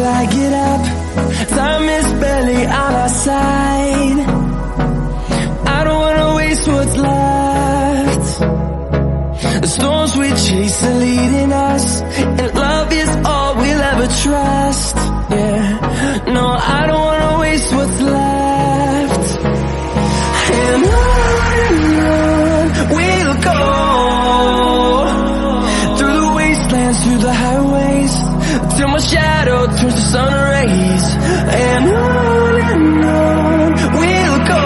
I get up. Time is barely on our side. I don't wanna waste what's left. The storms we chase are leading us, and love is all we'll ever trust. Yeah, no, I don't wanna waste what's left. And on we'll go, through the wastelands, through the highways, till my shadow turns to sun rays. And on we'll go,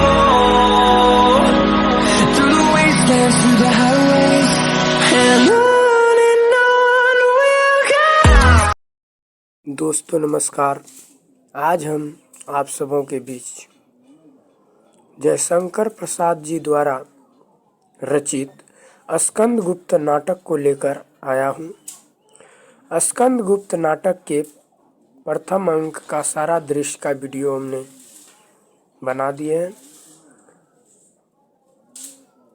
through the wastelands, through the highways, and on we'll go. दोस्तों नमस्कार। आज हम आप सबों के बीच जयशंकर प्रसाद जी द्वारा रचित स्कंदगुप्त नाटक को लेकर आया हूँ। स्कंदगुप्त नाटक के प्रथम अंक का सारा दृश्य का वीडियो हमने बना दिए हैं।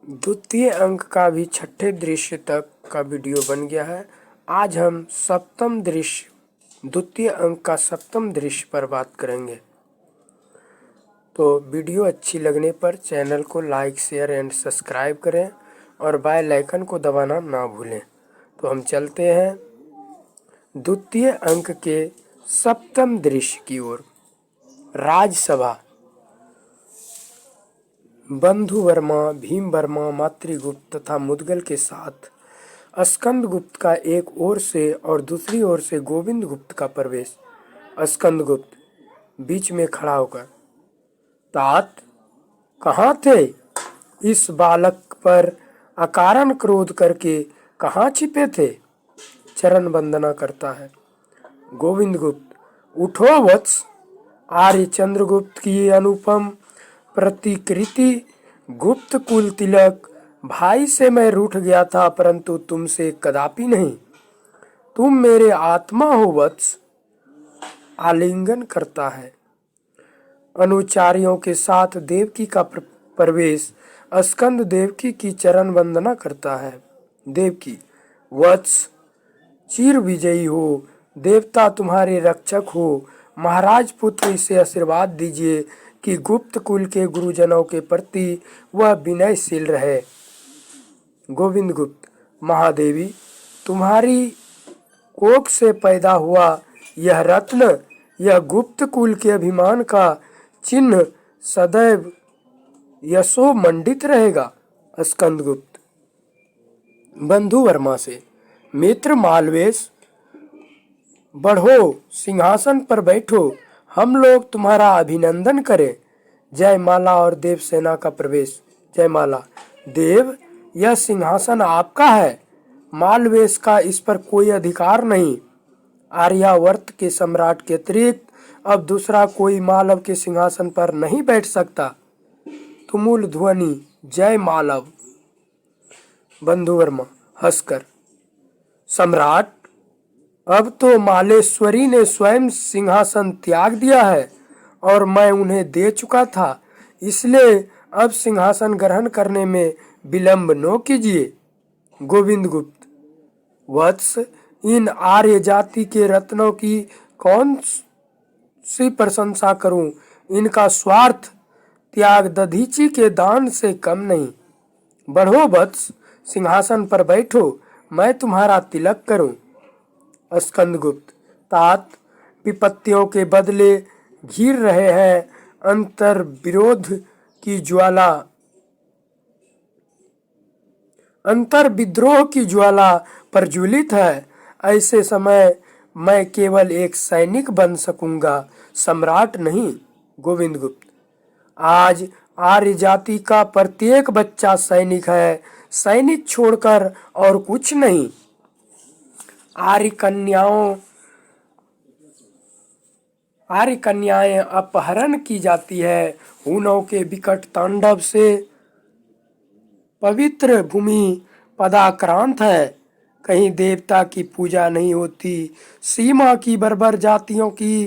द्वितीय अंक का भी छठे दृश्य तक का वीडियो बन गया है। आज हम सप्तम दृश्य, द्वितीय अंक का सप्तम दृश्य पर बात करेंगे। तो वीडियो अच्छी लगने पर चैनल को लाइक, शेयर एंड सब्सक्राइब करें और बेल आइकन को दबाना ना भूलें। तो हम चलते हैं द्वितीय अंक के सप्तम दृश्य की ओर। राजसभा। बंधु वर्मा, भीम वर्मा, मातृगुप्त तथा मुदगल के साथ स्कंदगुप्त का एक ओर से और दूसरी ओर से गोविंद गुप्त का प्रवेश। स्कंदगुप्त बीच में खड़ा होकर, तात कहाँ थे? इस बालक पर अकारण क्रोध करके कहाँ छिपे थे? चरण वंदना करता है। गोविंद गुप्त, उठो वत्स। आर्य चंद्रगुप्त की अनुपम प्रतिकृति, गुप्त कुल तिलक। भाई से मैं रूठ गया था, परंतु तुमसे कदापि नहीं। तुम मेरे आत्मा हो वत्स। आलिंगन करता है। अनुचारियों के साथ देवकी का प्रवेश। स्कंद देवकी की चरण वंदना करता है। देवकी, वत्स चिर विजयी हो, देवता तुम्हारे रक्षक हो। महाराज पुत्र इसे आशीर्वाद दीजिए कि गुप्त कुल के गुरुजनों के प्रति वह विनयशील रहे। गोविंद गुप्त, महादेवी, तुम्हारी कोख से पैदा हुआ यह रत्न, यह गुप्त कुल के अभिमान का चिन्ह सदैव यशोमंडित रहेगा। स्कंदगुप्त बंधु वर्मा से, मित्र मालवेश, बढ़ो, सिंहासन पर बैठो, हम लोग तुम्हारा अभिनंदन करें। जयमाला और देवसेना का प्रवेश। जयमाला, देव, यह सिंहासन आपका है। मालवेश का इस पर कोई अधिकार नहीं। आर्यावर्त के सम्राट के अतिरिक्त अब दूसरा कोई मालव के सिंहासन पर नहीं बैठ सकता। तुमुल ध्वनि, जय मालव। बंधुवर्मा हंसकर, सम्राट, अब तो मालेश्वरी ने स्वयं सिंहासन त्याग दिया है और मैं उन्हें दे चुका था, इसलिए अब सिंहासन ग्रहण करने में विलंब न कीजिए। गोविंद गुप्त, वत्स, इन आर्य जाति के रत्नों की कौन सी प्रशंसा करूं? इनका स्वार्थ त्याग दधीची के दान से कम नहीं। बढ़ो वत्स, सिंहासन पर बैठो, मैं तुम्हारा तिलक करूं। स्कंदगुप्त, तात, विपत्तियों के बदले घिर रहे हैं, अंतर विरोध की ज्वाला, अंतर विद्रोह की ज्वाला प्रज्वलित है। ऐसे समय मैं केवल एक सैनिक बन सकूंगा, सम्राट नहीं। गोविंद गुप्त, आज आर्य जाति का प्रत्येक बच्चा सैनिक है, सैनिक छोड़कर और कुछ नहीं। आर्य कन्याएं अपहरण की जाती है। हुनों के विकट तांडव से पवित्र भूमि पदाक्रांत है। कहीं देवता की पूजा नहीं होती। सीमा की बर्बर जातियों की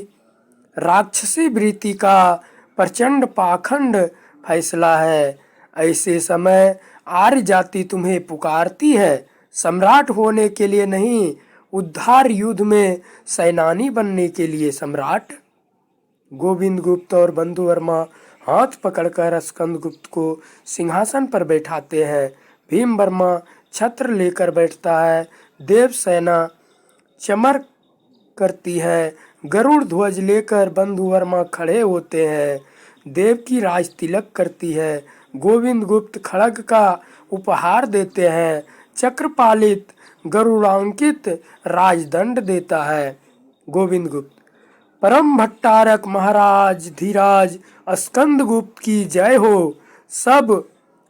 राक्षसी वृत्ति का प्रचंड पाखंड फैसला है। ऐसे समय आर्य जाति तुम्हें पुकारती है, सम्राट होने के लिए नहीं, उद्धार युद्ध में सेनानी बनने के लिए सम्राट। गोविंद गुप्त और बंधु वर्मा हाथ पकड़कर स्कंदगुप्त को सिंहासन पर बैठाते हैं। भीम वर्मा छत्र लेकर बैठता है। देव सेना चमर करती है। गरुड़ ध्वज लेकर बंधु वर्मा खड़े होते हैं। देव की राज तिलक करती है। गोविंद गुप्त खड़ग का उपहार देते हैं। चक्रपालित गरुड़ांकित राजदंड देता है। गोविंद गुप्त। परम भट्टारक महाराज धीराज स्कंदगुप्त की जय हो। सब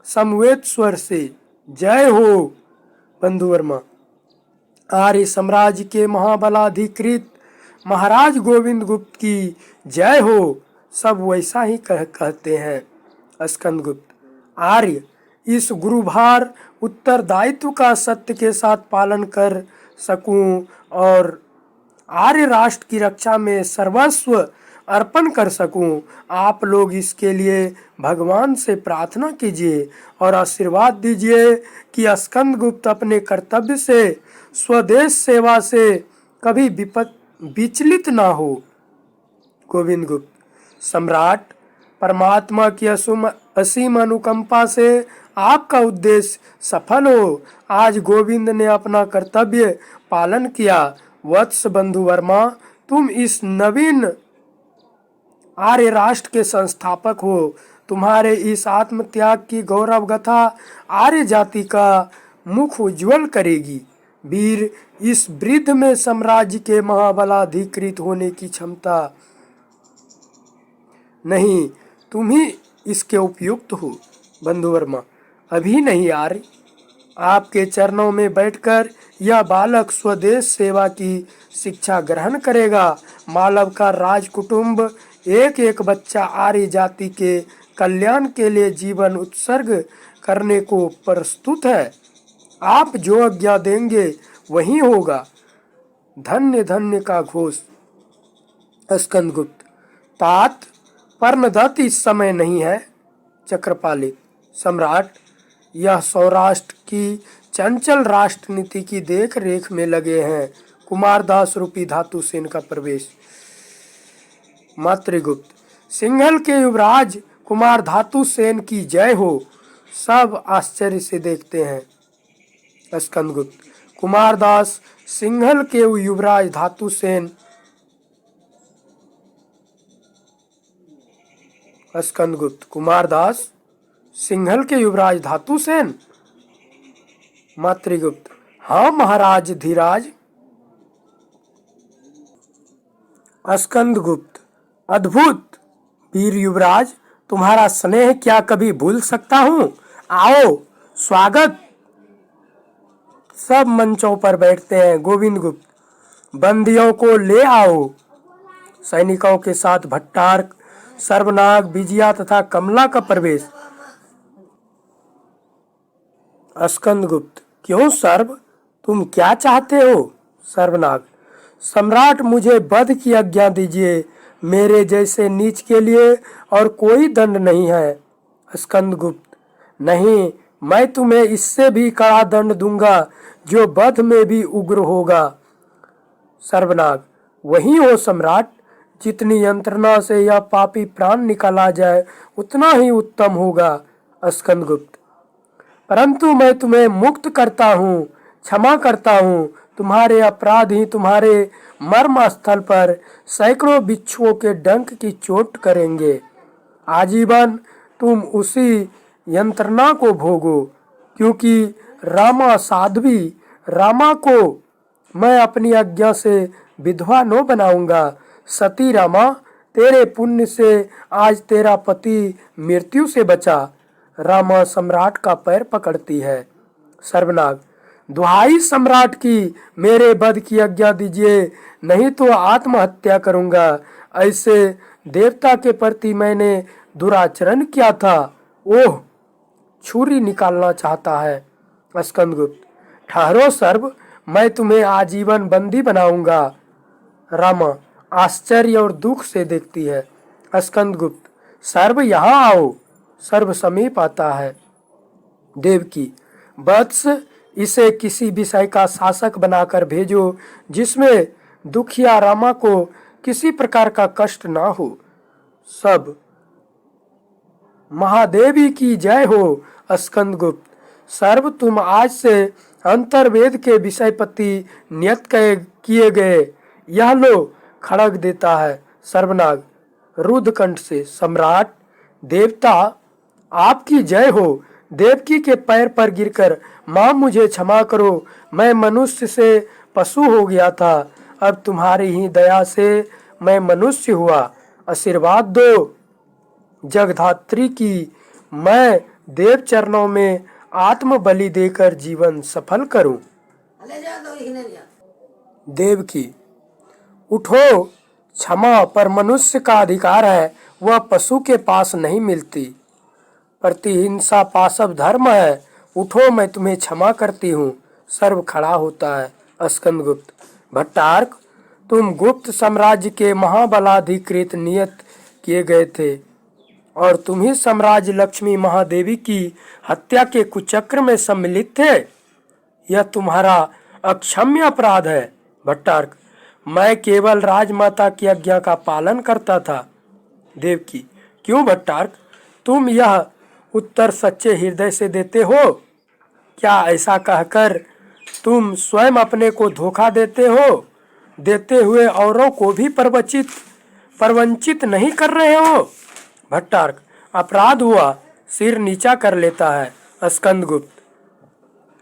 समवेत स्वर से जय हो। बंधु वर्मा। आर्य साम्राज्य के महाबलाधिकृत महाराज गोविंद गुप्त की जय हो। सब वैसा ही कहते हैं। स्कंदगुप्त। आर्य इस गुरुभार उत्तरदायित्व का सत्य के साथ पालन कर सकूं और आर्य राष्ट्र की रक्षा में सर्वस्व अर्पण कर सकूं। आप लोग इसके लिए भगवान से प्रार्थना कीजिए और आशीर्वाद दीजिए कि स्कंदगुप्त अपने कर्तव्य से स्वदेश सेवा से कभी विचलित ना हो। गोविंद गुप्त। सम्राट, परमात्मा की असीम अनुकंपा से आपका उद्देश्य सफल हो। आज गोविंद ने अपना कर्तव्य पालन किया। वत्स बंधु वर्मा, तुम इस नवीन आर्य राष्ट्र के संस्थापक हो। तुम्हारे इस आत्मत्याग की गौरव गाथा आर्य जाति का मुख उज्जवल करेगी। वीर, इस वृद्ध में साम्राज्य के महाबलाधिकृत होने की क्षमता नहीं, तुम ही इसके उपयुक्त हो। बंधु वर्मा। अभी नहीं आर्य, आपके चरणों में बैठकर यह बालक स्वदेश सेवा की शिक्षा ग्रहण करेगा। मालव का राजकुटुंब एक एक बच्चा आर्य जाति के कल्याण के लिए जीवन उत्सर्ग करने को प्रस्तुत है। आप जो आज्ञा देंगे वही होगा। धन्य धन्य का घोष। स्कंदगुप्त। तात, पर्णदत्त इस समय नहीं है। चक्रपालित। सम्राट, यह सौराष्ट्र की चंचल राष्ट्र नीति की देख रेख में लगे हैं। कुमारदास रूपी धातु सेन का प्रवेश। मातृगुप्त। सिंघल के युवराज कुमार धातु सेन की जय हो। सब आश्चर्य से देखते हैं। स्कंदगुप्त। कुमारदास सिंघल के युवराज धातु सेन। स्कंदगुप्त। कुमारदास सिंघल के युवराज धातु सेन। मातृगुप्त। हाँ महाराज धीराज। स्कंदगुप्त। अद्भुत वीर युवराज, तुम्हारा स्नेह क्या कभी भूल सकता हूँ। आओ, स्वागत। सब मंचों पर बैठते हैं। गोविंद गुप्त। बंदियों को ले आओ। सैनिकों के साथ भट्टारक, सर्वनाग, विजया तथा कमला का प्रवेश। स्कंदगुप्त। क्यों सर्व, तुम क्या चाहते हो। सर्वनाग। सम्राट, मुझे वध की आज्ञा दीजिए। मेरे जैसे नीच के लिए और कोई दंड नहीं है। स्कंदगुप्त। नहीं, मैं तुम्हें इससे भी कड़ा दंड दूंगा जो वध में भी उग्र होगा। सर्वनाग। वही हो सम्राट, जितनी यंत्रणा से यह पापी प्राण निकाला जाए उतना ही उत्तम होगा। स्कंदगुप्त। परंतु मैं तुम्हें मुक्त करता हूँ, क्षमा करता हूँ। तुम्हारे अपराध ही तुम्हारे मर्म स्थल पर सैकड़ों बिच्छुओं के डंक की चोट करेंगे। आजीवन तुम उसी यंत्रणा को भोगो, क्योंकि रामा साध्वी रामा को मैं अपनी आज्ञा से विधवा न बनाऊंगा। सती रामा, तेरे पुण्य से आज तेरा पति मृत्यु से बचा। रामा सम्राट का पैर पकड़ती है। सर्वनाग। दुहाई सम्राट की, मेरे वध की आज्ञा दीजिए, नहीं तो आत्महत्या करूंगा। ऐसे देवता के प्रति मैंने दुराचरण किया था। ओह, छुरी निकालना चाहता है। स्कंदगुप्त। ठहरो सर्व, मैं तुम्हें आजीवन बंदी बनाऊंगा। रामा आश्चर्य और दुख से देखती है। स्कंदगुप्त। सर्व यहाँ आओ। सर्व समीप आता है। देवकी। वत्स, इसे किसी विषय का शासक बनाकर भेजो जिसमें दुखिया रामा को किसी प्रकार का कष्ट ना हो। सब महादेवी की जय हो। स्कंदगुप्त, सर्व तुम आज से अंतर्वेद के विषयपति नियत किए गए। यह लो खड़ग देता है। सर्वनाग रुद्रकंठ से, सम्राट देवता आपकी जय हो। देवकी के पैर पर गिरकर, माँ मुझे क्षमा करो, मैं मनुष्य से पशु हो गया था, अब तुम्हारी ही दया से मैं मनुष्य हुआ। आशीर्वाद दो जगधात्री की, मैं देव चरणों में आत्म बलि देकर जीवन सफल करूं। देव की, उठो, क्षमा पर मनुष्य का अधिकार है, वह पशु के पास नहीं मिलती। प्रतिहिंसा पाशव धर्म है, उठो मैं तुम्हें क्षमा करती हूँ। सर्व खड़ा होता है। स्कंदगुप्त, भट्टार्क, तुम गुप्त साम्राज्य के महाबलाधिकृत नियत किए गए थे और तुम ही साम्राज्य लक्ष्मी महादेवी की हत्या के कुचक्र में सम्मिलित थे। यह तुम्हारा अक्षम्य अपराध है। भट्टार्क, मैं केवल राजमाता की आज्ञा का पालन करता था। देवकी, क्यों भट्टार्क, तुम यह उत्तर सच्चे हृदय से देते हो? क्या ऐसा कहकर तुम स्वयं अपने को धोखा देते हो, देते हुए औरों को भी परवंचित नहीं कर रहे हो? भट्टार्क, अपराध हुआ, सिर नीचा कर लेता है। स्कंदगुप्त,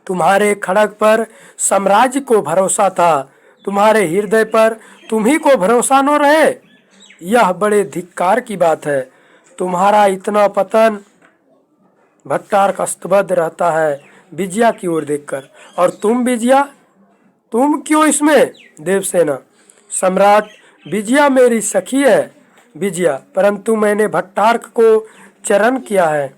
तुम्हारे खड़ग पर साम्राज्य को भरोसा था, तुम्हारे हृदय पर तुम्ही को भरोसा न रहे, यह बड़े धिक्कार की बात है। तुम्हारा इतना पतन। भट्टार्क स्तब्ध रहता है विजया की ओर देखकर। और तुम विजया, तुम क्यों इसमें? देवसेना, सम्राट, विजया मेरी सखी है। विजया, परंतु मैंने भट्टार्क को चरण किया है।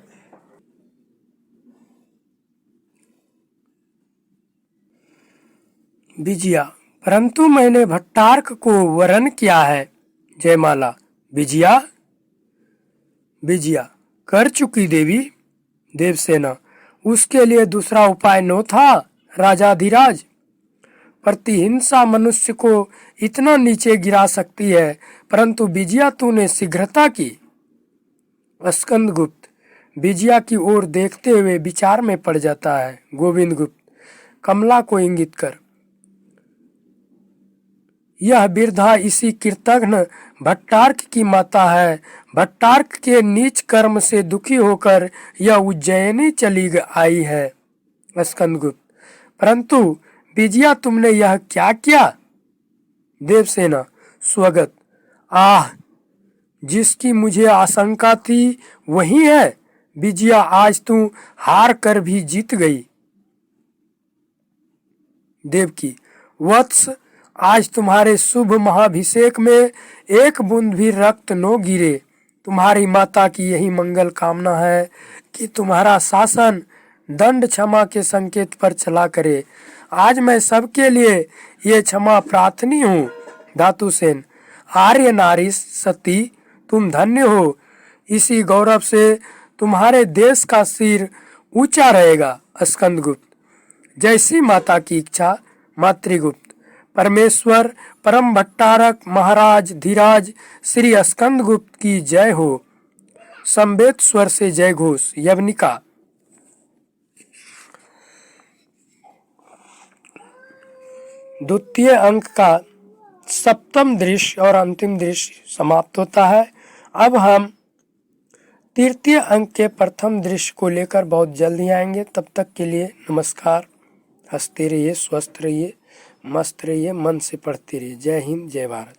विजया, परंतु मैंने भट्टार्क को वरण किया है। जयमाला, विजया, विजया, कर चुकी देवी। देवसेना, उसके लिए दूसरा उपाय न था राजाधिराज? प्रतिहिंसा मनुष्य को इतना नीचे गिरा सकती है, परंतु विजया तूने शीघ्रता की। स्कंदगुप्त विजया की ओर देखते हुए विचार में पड़ जाता है। गोविंदगुप्त कमला को इंगित कर, यह वृद्धा इसी कृतघ्न भट्टार्क की माता है। भट्टार्क के नीच कर्म से दुखी होकर यह उज्जैनी चली आई है। स्कंदगुप्त, परंतु विजया तुमने यह क्या किया? देवसेना, स्वगत, आह, जिसकी मुझे आशंका थी वही है। विजया, आज तू हार कर भी जीत गई। देवकी, वत्स, आज तुम्हारे शुभ महाभिषेक में एक बूंद भी रक्त न गिरे। तुम्हारी माता की यही मंगल कामना है कि तुम्हारा शासन दंड क्षमा के संकेत पर चला करे। आज मैं सबके लिए ये क्षमा प्रार्थनी हूँ। धातुसेन, आर्य नारी सती, तुम धन्य हो। इसी गौरव से तुम्हारे देश का सिर ऊंचा रहेगा। स्कंदगुप्त, जैसी माता की इच्छा। मातृगुप्त, परमेश्वर परम भट्टारक महाराज धीराज श्री स्कंदगुप्त की जय हो। संवेद स्वर से जय घोष। यवनिका, द्वितीय अंक का सप्तम दृश्य और अंतिम दृश्य समाप्त होता है। अब हम तृतीय अंक के प्रथम दृश्य को लेकर बहुत जल्द ही आएंगे। तब तक के लिए नमस्कार। हंसते रहिए, स्वस्थ रहिए, मस्त रहिए, मन से पढ़ते रहिए। जय हिंद, जय भारत।